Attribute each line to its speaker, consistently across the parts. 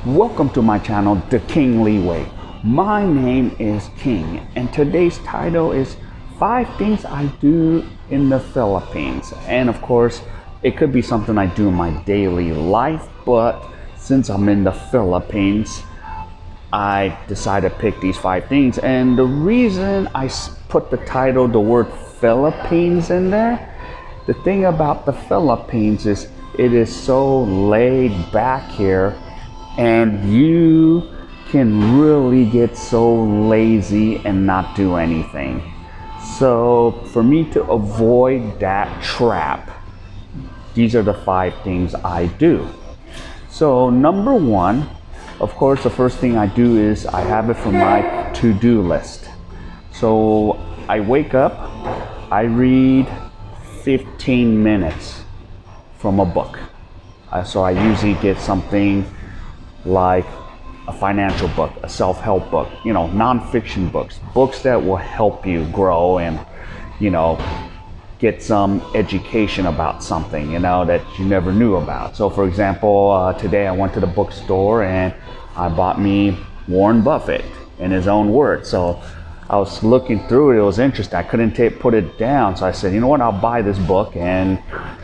Speaker 1: Welcome to my channel, The King Leeway. My name is King, and today's title is 5 Things I Do in the Philippines. And of course, it could be something I do in my daily life, but since I'm in the Philippines, I decided to pick these 5 things. And the reason I put the title, the word Philippines in there, the thing about the Philippines is it is so laid back here, and you can really get so lazy and not do anything. So for me to avoid that trap, these are the 5 things I do. So number 1, of course, the first thing I do is I have it for my to-do list. So I wake up, I read 15 minutes from a book. So I usually get something like a financial book, a self-help book, non-fiction books, books that will help you grow and, get some education about something, that you never knew about. So for example, today I went to the bookstore and I bought me Warren Buffett in his own words. So I was looking through it, it was interesting. I couldn't put it down. So I said, you know what, I'll buy this book and,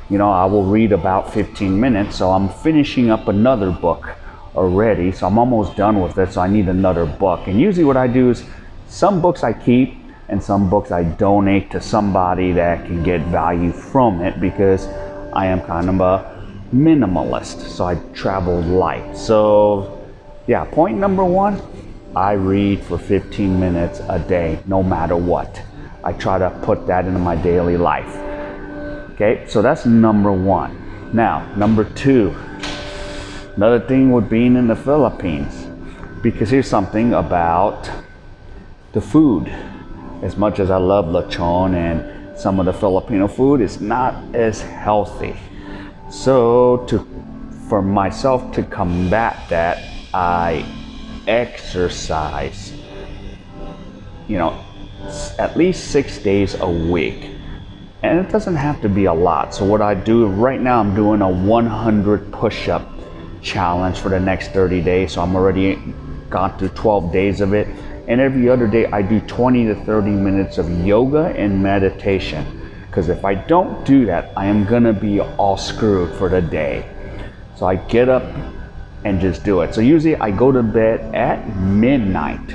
Speaker 1: I will read about 15 minutes. So I'm finishing up another book already. So I'm almost done with it. So I need another book. And usually what I do is some books I keep and some books I donate to somebody that can get value from it, because I am kind of a minimalist. So I travel light. So yeah, point number 1, I read for 15 minutes a day, no matter what. I try to put that into my daily life. Okay, so that's number 1. Now, number 2, another thing with being in the Philippines, because here's something about the food. As much as I love lechon and some of the Filipino food, it's not as healthy. So for myself to combat that, I exercise, at least 6 days a week. And it doesn't have to be a lot. So what I do right now, I'm doing a 100 push-up challenge for the next 30 days. So I'm already gone through 12 days of it. And every other day I do 20 to 30 minutes of yoga and meditation. Because if I don't do that, I am gonna be all screwed for the day. So I get up and just do it. So usually I go to bed at midnight,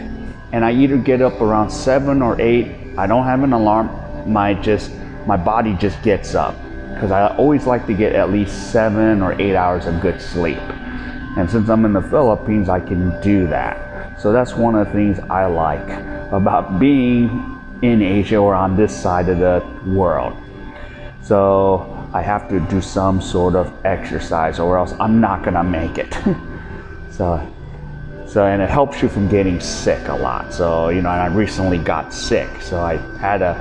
Speaker 1: and I either get up around 7 or 8. I don't have an alarm. My body just gets up, because I always like to get at least 7 or 8 hours of good sleep. And since I'm in the Philippines, I can do that. So that's one of the things I like about being in Asia or on this side of the world. So I have to do some sort of exercise, or else I'm not gonna make it. So and it helps you from getting sick a lot. So and I recently got sick, so I had to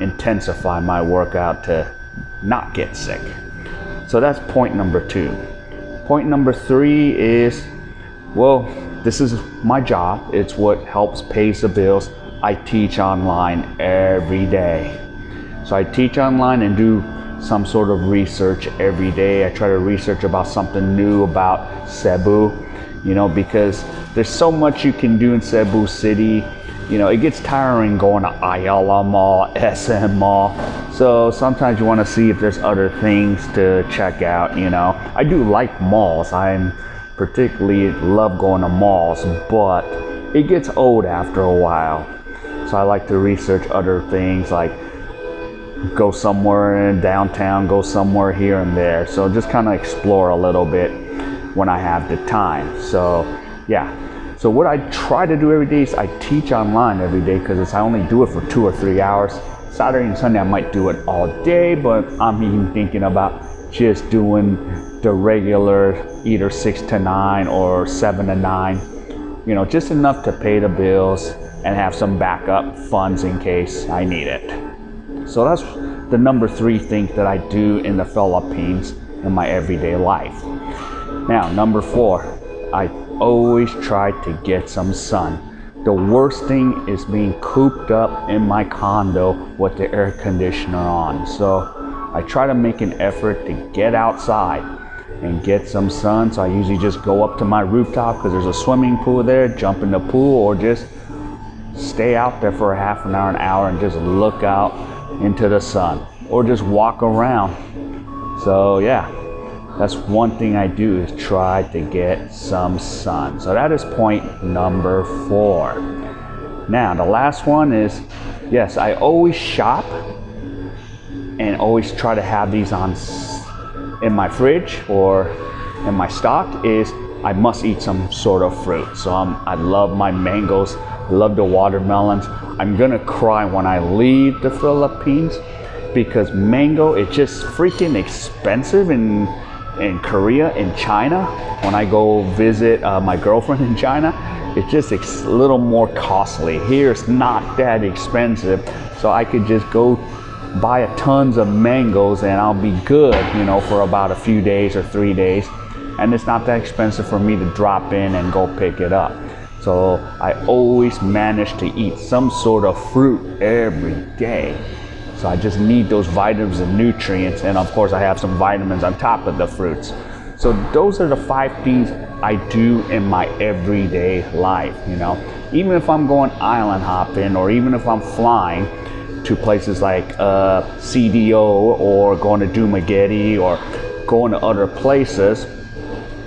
Speaker 1: intensify my workout to not get sick. So that's point number 2. Point number 3 is, well, this is my job. It's what helps pays the bills. I teach online every day. So I teach online and do some sort of research every day. I try to research about something new about Cebu, because there's so much you can do in Cebu City. It gets tiring going to Ayala Mall, SM Mall. So sometimes you want to see if there's other things to check out. I do like malls. I particularly love going to malls, but it gets old after a while. So I like to research other things, like go somewhere in downtown, go somewhere here and there. So just kind of explore a little bit when I have the time. So yeah. So what I try to do every day is I teach online every day, because I only do it for 2 or 3 hours. Saturday and Sunday I might do it all day, but I'm even thinking about just doing the regular either 6 to 9 or 7 to 9. Just enough to pay the bills and have some backup funds in case I need it. So that's the number 3 thing that I do in the Philippines in my everyday life. Now, number 4, I always try to get some sun. The worst thing is being cooped up in my condo with the air conditioner on. So I try to make an effort to get outside. and get some sun. So I usually just go up to my rooftop because there's a swimming pool there, jump in the pool, or just stay out there for a half an hour, and just look out into the sun, or just walk around. So yeah, that's one thing I do, is try to get some sun. So that is point number 4. Now the last one is, yes, I always shop and always try to have these on in my fridge or in my stock, is I must eat some sort of fruit. So I love my mangoes, I love the watermelons. I'm gonna cry when I leave the Philippines, because mango is just freaking expensive in Korea, in China. When I go visit my girlfriend in China, it's just a little more costly. Here it's not that expensive, so I could just go buy a tons of mangoes and I'll be good, you know, for about a few days or 3 days, and it's not that expensive for me to drop in and go pick it up. So I always manage to eat some sort of fruit every day. So I just need those vitamins and nutrients, and of course I have some vitamins on top of the fruits. So those are the 5 things I do in my everyday life, you know. Even if I'm going island hopping, or even if I'm flying to places like CDO, or going to Dumaguete, or going to other places,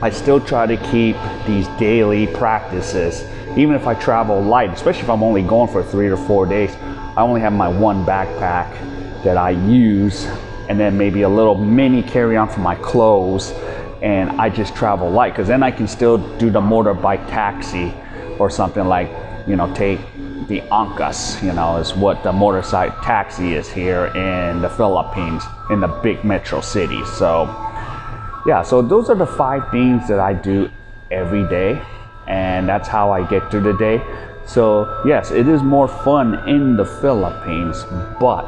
Speaker 1: I still try to keep these daily practices. Even if I travel light, especially if I'm only going for 3 or 4 days, I only have my one backpack that I use, and then maybe a little mini carry-on for my clothes, and I just travel light, because then I can still do the motorbike taxi or something, like, you know, take the Angkas, you know, is what the motorcycle taxi is here in the Philippines, in the big metro cities. So yeah, so those are the 5 things that I do every day, and that's how I get through the day. So yes, it is more fun in the Philippines, but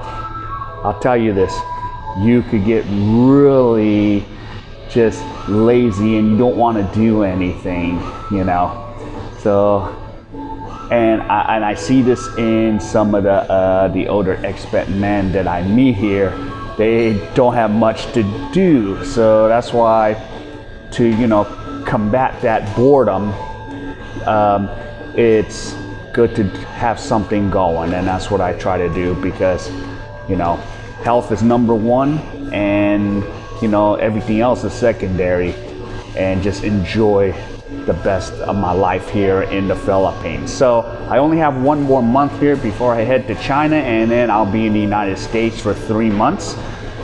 Speaker 1: I'll tell you this, you could get really just lazy and you don't want to do anything, you know. So and I see this in some of the older expat men that I meet here. They don't have much to do, so that's why, to, you know, combat that boredom, it's good to have something going, and that's what I try to do, because, you know, health is number 1, and, you know, everything else is secondary, and just enjoy the best of my life here in the Philippines. So I only have 1 more month here before I head to China, and then I'll be in the United States for 3 months.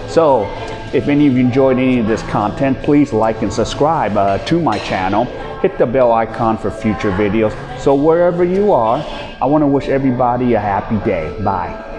Speaker 1: So if any of you enjoyed any of this content, please like and subscribe to my channel. Hit the bell icon for future videos. So wherever you are, I want to wish everybody a happy day. Bye.